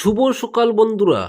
শুভ সকাল বন্ধুরা।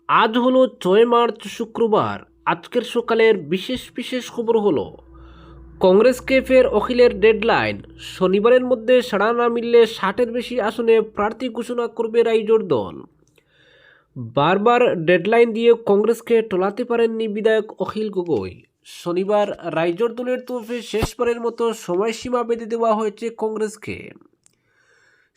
আজ হলো 6 মার্চ শুক্রবার। আজকের সকালের বিশেষ বিশেষ খবর হলো কংগ্রেসকে ফের অখিলের ডেডলাইন। শনিবারের মধ্যে সাড়া না মিললে 60-এর বেশি আসনে প্রার্থী ঘোষণা করবে রাইজোর দল। বারবার ডেডলাইন দিয়ে কংগ্রেসকে টলাতে পারেননি বিধায়ক অখিল গগৈ। শনিবার রাইজোর দলের তরফে শেষবারের মতো সময়সীমা বেঁধে দেওয়া হয়েছে কংগ্রেসকে।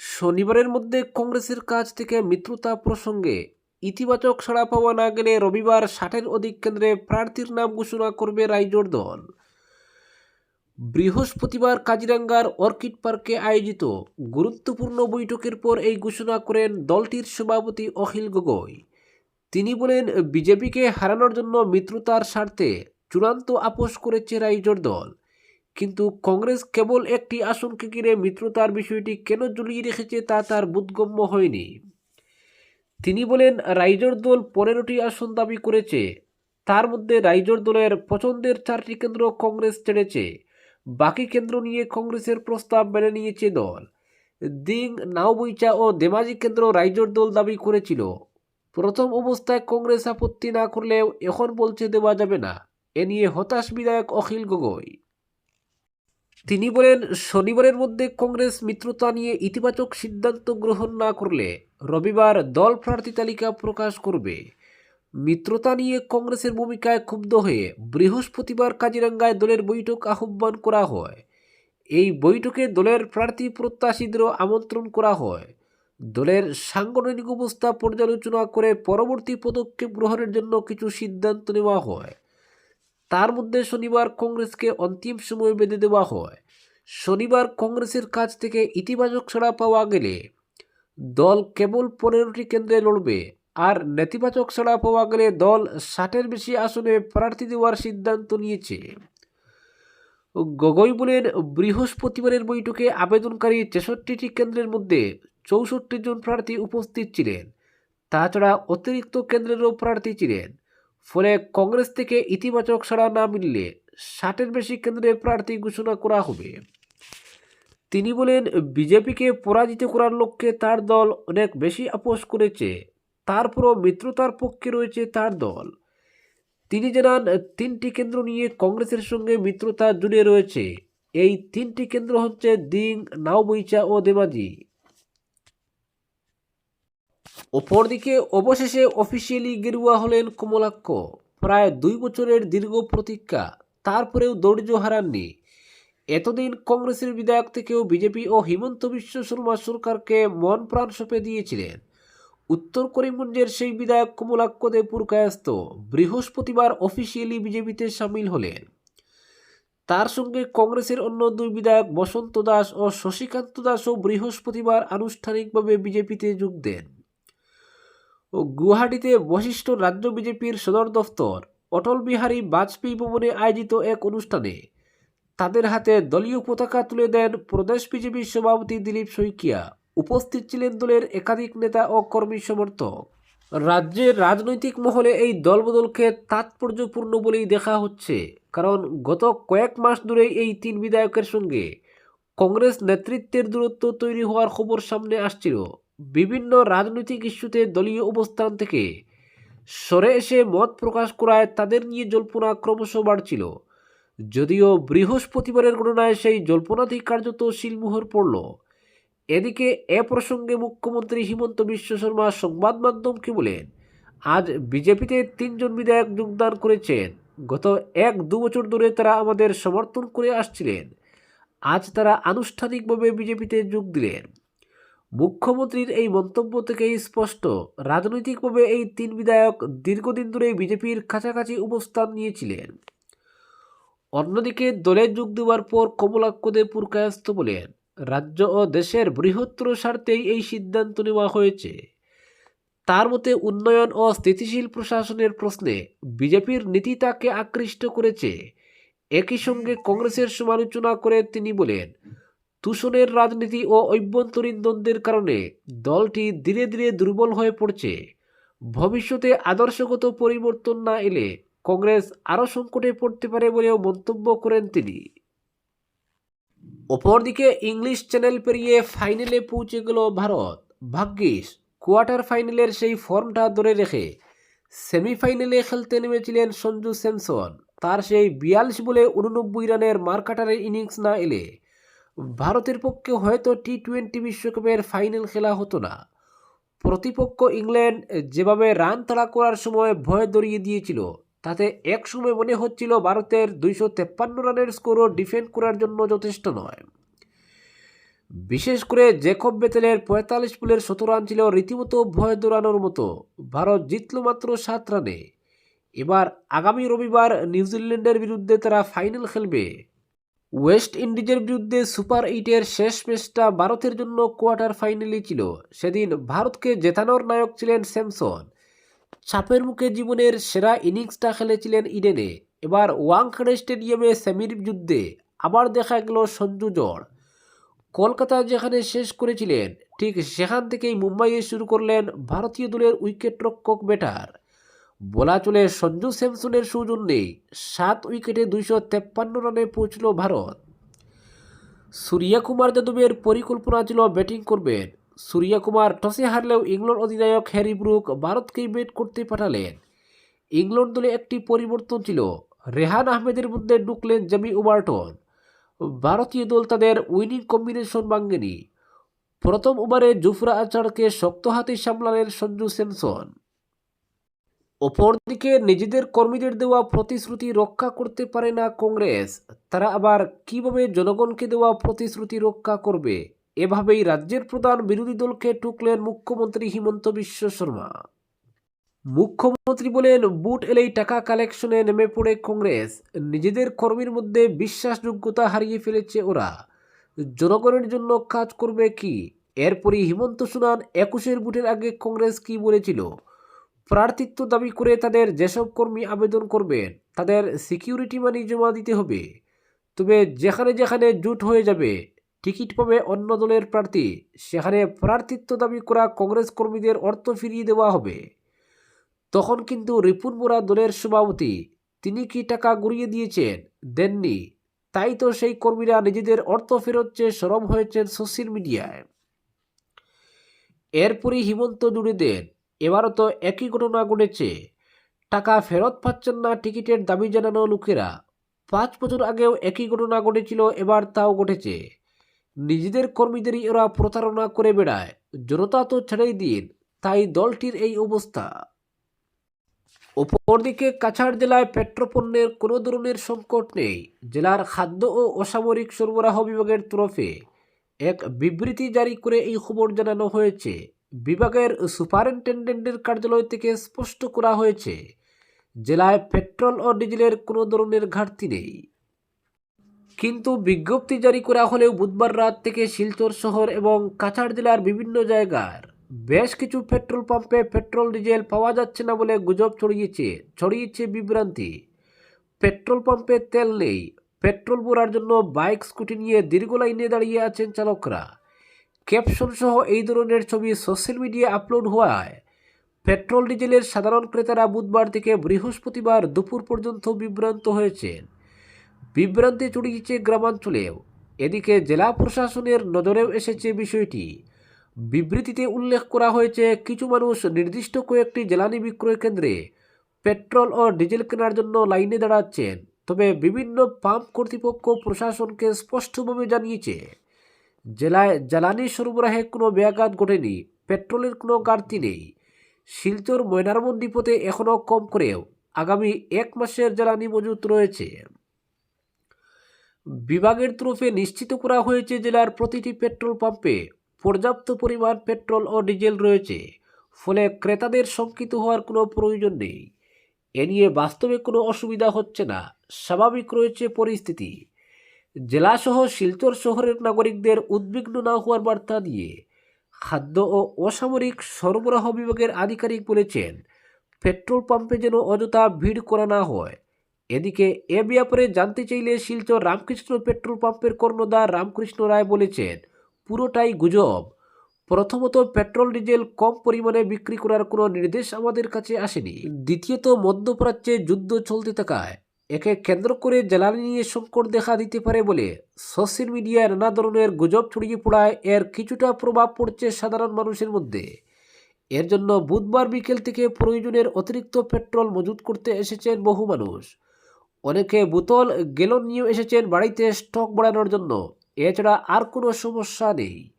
শনিবারের মধ্যে কংগ্রেসের কাছ থেকে মিত্রতা প্রসঙ্গে ইতিবাচক সাড়া পাওয়া না গেলে রবিবার 60-এর অধিক কেন্দ্রে প্রার্থীর নাম ঘোষণা করবে রাইজোর দল। বৃহস্পতিবার কাজিরাঙ্গার অর্কিড পার্কে আয়োজিত গুরুত্বপূর্ণ বৈঠকের পর এই ঘোষণা করেন দলটির সভাপতি অখিল গগৈ। তিনি বলেন, বিজেপিকে হারানোর জন্য মিত্রতার স্বার্থে চূড়ান্ত আপোষ করেছে রাইজোর দল, কিন্তু কংগ্রেস কেবল একটি আসনকে ঘিরে মিত্রতার বিষয়টি কেন ঝুলিয়ে রেখেছে তা তার বোধগম্য হয়নি। তিনি বলেন, রাইজোর দল 15টি আসন দাবি করেছে, তার মধ্যে রাইজোর দলের পছন্দের 4টি কেন্দ্র কংগ্রেস ছেড়েছে। বাকি কেন্দ্র নিয়ে কংগ্রেসের প্রস্তাব মেনে নিয়েছে দল। দিং, নাওবৈচা ও ধেমাজি কেন্দ্র রাইজোর দল দাবি করেছিল। প্রথম অবস্থায় কংগ্রেস আপত্তি না করলেও এখন বলছে দেওয়া যাবে না। এ নিয়ে হতাশ বিধায়ক অখিল গগৈ। তিনি বলেন, শনিবারের মধ্যে কংগ্রেস মিত্রতা নিয়ে ইতিবাচক সিদ্ধান্ত গ্রহণ না করলে রবিবার দল প্রার্থী তালিকা প্রকাশ করবে। মিত্রতা নিয়ে কংগ্রেসের ভূমিকায় ক্ষুব্ধ হয়ে বৃহস্পতিবার কাজিরাঙ্গায় দলের বৈঠক আহ্বান করা হয়। এই বৈঠকে দলের প্রার্থী প্রত্যাশীদেরও আমন্ত্রণ করা হয়। দলের সাংগঠনিক অবস্থা পর্যালোচনা করে পরবর্তী পদক্ষেপ গ্রহণের জন্য কিছু সিদ্ধান্ত নেওয়া হয়। তার মধ্যে শনিবার কংগ্রেসকে অন্তিম সময় বেঁধে দেওয়া হয়। শনিবার কংগ্রেসের কাছ থেকে ইতিবাচক সাড়া পাওয়া গেলে দল কেবল 15টি কেন্দ্রে লড়বে, আর নেতিবাচক সাড়া পাওয়া গেলে দল 60-এর বেশি আসনে প্রার্থী দেওয়ার সিদ্ধান্ত নিয়েছে। গগৈ বলেন, বৃহস্পতিবারের বৈঠকে আবেদনকারী 63টি কেন্দ্রের মধ্যে 64 জন প্রার্থী উপস্থিত ছিলেন। তাছাড়া অতিরিক্ত কেন্দ্রেরও প্রার্থী ছিলেন। ফলে কংগ্রেস থেকে ইতিবাচক সাড়া না মিললে 60-এর বেশি কেন্দ্রে প্রার্থী ঘোষণা করা হবে। তিনি বলেন, বিজেপিকে পরাজিত করার লক্ষ্যে তার দল অনেক বেশি আপোষ করেছে, তারপরও মিত্রতার পক্ষে রয়েছে তার দল। তিনি জানান, 3টি কেন্দ্র নিয়ে কংগ্রেসের সঙ্গে মিত্রতা জুড়ে রয়েছে। এই 3টি কেন্দ্র হচ্ছে দিং, নাওবৈচা ও ধেমাজি। অপরদিকে অবশেষে অফিসিয়ালি গেরুয়া হলেন কমলাক্ষ। প্রায় 2 বছরের দীর্ঘ প্রতীক্ষা, তারপরেও ধৈর্য হারাননি। এতদিন কংগ্রেসের বিধায়ক থেকেও বিজেপি ও হিমন্ত বিশ্ব শর্মা সরকারকে মন প্রাণ সঁপে দিয়েছিলেন। উত্তর করিমগঞ্জের সেই বিধায়ক কমলাক্ষ দে পুরকায়স্থ বৃহস্পতিবার অফিসিয়ালি বিজেপিতে সামিল হলেন। তার সঙ্গে কংগ্রেসের অন্য 2 বিধায়ক বসন্ত দাস ও শশীকান্ত দাসও বৃহস্পতিবার আনুষ্ঠানিকভাবে বিজেপিতে যোগ দেন। গুয়াহাটিতে বশিষ্ঠ রাজ্য বিজেপির সদর দফতর অটল বিহারী বাজপেয়ী ভবনে আয়োজিত এক অনুষ্ঠানে তাদের হাতে দলীয় পতাকা তুলে দেন প্রদেশ বিজেপির সভাপতি দিলীপ শইকিয়া। উপস্থিত ছিলেন দলের একাধিক নেতা ও কর্মী সমর্থক। রাজ্যের রাজনৈতিক মহলে এই দলবদলকে তাৎপর্যপূর্ণ বলেই দেখা হচ্ছে, কারণ গত কয়েক মাস ধরেই এই 3 বিধায়কের সঙ্গে কংগ্রেস নেতৃত্বের দূরত্ব তৈরি হওয়ার খবর সামনে আসছিল। বিভিন্ন রাজনৈতিক ইস্যুতে দলীয় অবস্থান থেকে সরে এসে মত প্রকাশ করায় তাদের নিয়ে জল্পনা ক্রমশ বাড়ছিল। যদিও বৃহস্পতিবারের ঘটনায় সেই জল্পনাতেই কার্যত শিলমোহর পড়ল। এদিকে এ প্রসঙ্গে মুখ্যমন্ত্রী হিমন্ত বিশ্ব শর্মা সংবাদ মাধ্যমকে বলেন, আজ বিজেপিতে 3 জন বিধায়ক যোগদান করেছেন। গত 1-2 বছর ধরে তারা আমাদের সমর্থন করে আসছিলেন। আজ তারা আনুষ্ঠানিকভাবে বিজেপিতে যোগ দিলেন। মুখ্যমন্ত্রীর এই মন্তব্য থেকেই স্পষ্ট, রাজনৈতিকভাবে এই 3 বিধায়ক দীর্ঘদিন ধরে বিজেপির কাছাকাছি অবস্থান নিয়েছিলেন। অন্যদিকে দলে যোগ দেওয়ার পর কমলাক্ষ দে পুরকায়স্থ বলেন, রাজ্য ও দেশের বৃহত্তর স্বার্থেই এই সিদ্ধান্ত নেওয়া হয়েছে। তার মতে, উন্নয়ন ও স্থিতিশীল প্রশাসনের প্রশ্নে বিজেপির নীতি তাকে আকৃষ্ট করেছে। একই সঙ্গে কংগ্রেসের সমালোচনা করে তিনি বলেন, তুষণের রাজনীতি ও অভ্যন্তরীণ দ্বন্দ্বের কারণে দলটি ধীরে ধীরে দুর্বল হয়ে পড়ছে। ভবিষ্যতে আদর্শগত পরিবর্তন না এলে কংগ্রেস আরও সংকটে পড়তে পারে বলেও মন্তব্য করেন তিনি। অপরদিকে ইংলিশ চ্যানেল পেরিয়ে ফাইনালে পৌঁছে গেল ভারত। ভাগ্যিস কোয়ার্টার ফাইনালের সেই ফর্মটা ধরে রেখে সেমিফাইনালে খেলতে নেমেছিলেন সঞ্জু স্যামসন। তার সেই 42 বলে 89 রানের মারকাটারের ইনিংস না এলে ভারতের পক্ষে হয়তো টি-20 বিশ্বকাপের ফাইনাল খেলা হতো না। প্রতিপক্ষ ইংল্যান্ড যেভাবে রান তাড়া করার সময় ভয় ধরিয়ে দিয়েছিল, তাতে এক সময় মনে হচ্ছিল ভারতের 253 রানের স্কোরও ডিফেন্ড করার জন্য যথেষ্ট নয়। বিশেষ করে জ্যাকব বেথেলের 45 বলের 17 রান ছিল রীতিমতো ভয় দৌড়ানোর মতো। ভারত জিতল মাত্র 7 রানে। এবার আগামী রবিবার নিউজিল্যান্ডের বিরুদ্ধে তারা ফাইনাল খেলবে। ওয়েস্ট ইন্ডিজের বিরুদ্ধে সুপার 8-এর শেষ ম্যাচটা ভারতের জন্য কোয়ার্টার ফাইনালই ছিল। সেদিন ভারতকে জেতানোর নায়ক ছিলেন স্যামসন। চাপের মুখে জীবনের সেরা ইনিংসটা খেলেছিলেন ইডেনে। এবার ওয়াংখেড়ে স্টেডিয়ামে সেমির যুদ্ধে আবার দেখা গেল সঞ্জু জড়। কলকাতা যেখানে শেষ করেছিলেন, ঠিক সেখান থেকেই মুম্বাইয়ে শুরু করলেন ভারতীয় দলের উইকেটরক্ষক ব্যাটার। বলা চলে সঞ্জু স্যামসনের সৌজন্যে 7 উইকেটে 253 রানে পৌঁছল ভারত। সূর্যকুমার যাদবের পরিকল্পনা ছিল ব্যাটিং করবেন। সূর্যকুমার টসে হারলেও ইংল্যান্ড অধিনায়ক হ্যারি ব্রুক ভারতকেই ব্যাট করতে পাঠালেন। ইংল্যান্ড দলে একটি পরিবর্তন ছিল, রেহান আহমেদের মধ্যে ঢুকলেন জেমি ওভারটন। ভারতীয় দল তাদের উইনিং কম্বিনেশন ভাঙেনি। প্রথম ওভারে জুফরা আচারকে শক্ত হাতে সামলালেন সঞ্জু স্যামসন। অপরদিকে নিজেদের কর্মীদের দেওয়া প্রতিশ্রুতি রক্ষা করতে পারে না কংগ্রেস। তারা আবার কিভাবে জনগণকে দেওয়া প্রতিশ্রুতি রক্ষা করবে? এভাবেই রাজ্যের প্রধান বিরোধী দলকে টুকলেন মুখ্যমন্ত্রী হিমন্ত বিশ্ব শর্মা। মুখ্যমন্ত্রী বলেন, বুট এলেই টাকা কালেকশনে নেমে পড়ে কংগ্রেস। নিজেদের কর্মীর মধ্যে বিশ্বাসযোগ্যতা হারিয়ে ফেলেছে ওরা। জনগণের জন্য কাজ করবে কি? এরপরই হিমন্ত শোনান 21-এর বুটের আগে কংগ্রেস কি বলেছিল। প্রার্থিত্ব দাবি করে তাদের যেসব কর্মী আবেদন করবেন তাদের সিকিউরিটি মানি জমা দিতে হবে। তবে যেখানে যেখানে জুট হয়ে যাবে, টিকিট পাবে অন্য দলের প্রার্থী, সেখানে প্রার্থিত্ব দাবি করা কংগ্রেস কর্মীদের অর্থ ফিরিয়ে দেওয়া হবে। তখন কিন্তু রিপুন বোরা দলের সভাপতি, তিনি কি টাকা গুড়িয়ে দিয়েছেন? দেননি। তাই তো সেই কর্মীরা নিজেদের অর্থ ফেরত চেয়ে সরব হয়েছেন সোশ্যাল মিডিয়ায়। এরপরই হিমন্ত জুড়ে দেন, এবারও তো একই ঘটনা ঘটেছে। টাকা ফেরত পাচ্ছেন না টিকিটের দাবি জানানো লোকেরা। 5 বছর আগেও একই ঘটনা ঘটেছিল, এবার তাও ঘটেছে। নিজেদের কর্মীদেরই ওরা প্রতারণা করে বেড়ায়। জনতা তো ছেড়েই দিন, তাই দলটির এই অবস্থা। অপরদিকে কাছাড় জেলায় পেট্রোপণ্যের কোনো ধরনের সংকট নেই। জেলার খাদ্য ও অসামরিক সরবরাহ বিভাগের তরফে এক বিবৃতি জারি করে এই খবর জানানো হয়েছে। বিভাগের সুপারিনটেন্ডেন্টের কার্যালয় থেকে স্পষ্ট করা হয়েছে, জেলায় পেট্রোল ও ডিজেলের কোনো ধরনের ঘাটতি নেই। কিন্তু বিজ্ঞপ্তি জারি করা হলেও বুধবার রাত থেকে শিলচর শহর এবং কাছাড় জেলার বিভিন্ন জায়গার বেশ কিছু পেট্রোল পাম্পে পেট্রোল ডিজেল পাওয়া যাচ্ছে না বলে গুজব ছড়িয়েছে বিভ্রান্তি। পেট্রোল পাম্পে তেল নেই। পেট্রোল ভরার জন্য বাইক স্কুটি নিয়ে দীর্ঘ লাইনে দাঁড়িয়ে আছেন চালকরা। ক্যাপশন সহ এই ধরনের ছবি সোশ্যাল মিডিয়ায় আপলোড হওয়ায় পেট্রোল ডিজেলের সাধারণ ক্রেতারা বুধবার থেকে বৃহস্পতিবার দুপুর পর্যন্ত বিভ্রান্ত হয়েছেন। বিভ্রান্তি ছড়িয়েছে গ্রামাঞ্চলেও। এদিকে জেলা প্রশাসনের নজরেও এসেছে বিষয়টি। বিবৃতিতে উল্লেখ করা হয়েছে, কিছু মানুষ নির্দিষ্ট কয়েকটি জ্বালানি বিক্রয় কেন্দ্রে পেট্রোল ও ডিজেল কেনার জন্য লাইনে দাঁড়াচ্ছেন। তবে বিভিন্ন পাম্প কর্তৃপক্ষ প্রশাসনকে স্পষ্টভাবে জানিয়েছে, জেলায় জ্বালানি সরবরাহে কোনো ব্যাঘাত ঘটেনি, পেট্রোলের কোনো ঘাটতি নেই। শিলচর ময়নারমন ডিপোতে এখনও কম করেও আগামী 1 মাসের জ্বালানি মজুত রয়েছে। বিভাগের তরফে নিশ্চিত করা হয়েছে, জেলার প্রতিটি পেট্রোল পাম্পে পর্যাপ্ত পরিমাণ পেট্রোল ও ডিজেল রয়েছে। ফলে ক্রেতাদের শঙ্কিত হওয়ার কোনো প্রয়োজন নেই। এ নিয়ে বাস্তবে কোনো অসুবিধা হচ্ছে না, স্বাভাবিক রয়েছে পরিস্থিতি। জেলাসহ শিলচর শহরের নাগরিকদের উদ্বিগ্ন না হওয়ার বার্তা দিয়ে খাদ্য ও অসামরিক সরবরাহ বিভাগের আধিকারিক বলেছেন, পেট্রোল পাম্পে যেন অযথা ভিড় করা না হয়। এদিকে এ ব্যাপারে জানতে চাইলে শিলচর রামকৃষ্ণ পেট্রোল পাম্পের কর্ণধার রামকৃষ্ণ রায় বলেছেন, পুরোটাই গুজব। প্রথমত, পেট্রোল ডিজেল কম পরিমাণে বিক্রি করার কোনো নির্দেশ আমাদের কাছে আসেনি। দ্বিতীয়ত, মধ্যপ্রাচ্যে যুদ্ধ চলতে থাকায় একে কেন্দ্র করে জ্বালানি নিয়ে সংকট দেখা দিতে পারে বলে সোশ্যাল মিডিয়ায় নানা ধরনের গুজব ছড়িয়ে পড়ায় এর কিছুটা প্রভাব পড়ছে সাধারণ মানুষের মধ্যে। এর জন্য বুধবার বিকেল থেকে প্রয়োজনের অতিরিক্ত পেট্রোল মজুত করতে এসেছেন বহু মানুষ। অনেকে বোতল গ্যালন নিয়ে এসেছেন বাড়িতে স্টক বাড়ানোর জন্য। এছাড়া আর কোনো সমস্যা নেই।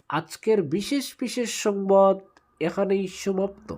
আজকের বিশেষ বিশেষ সংবাদ এখানেই সমাপ্ত।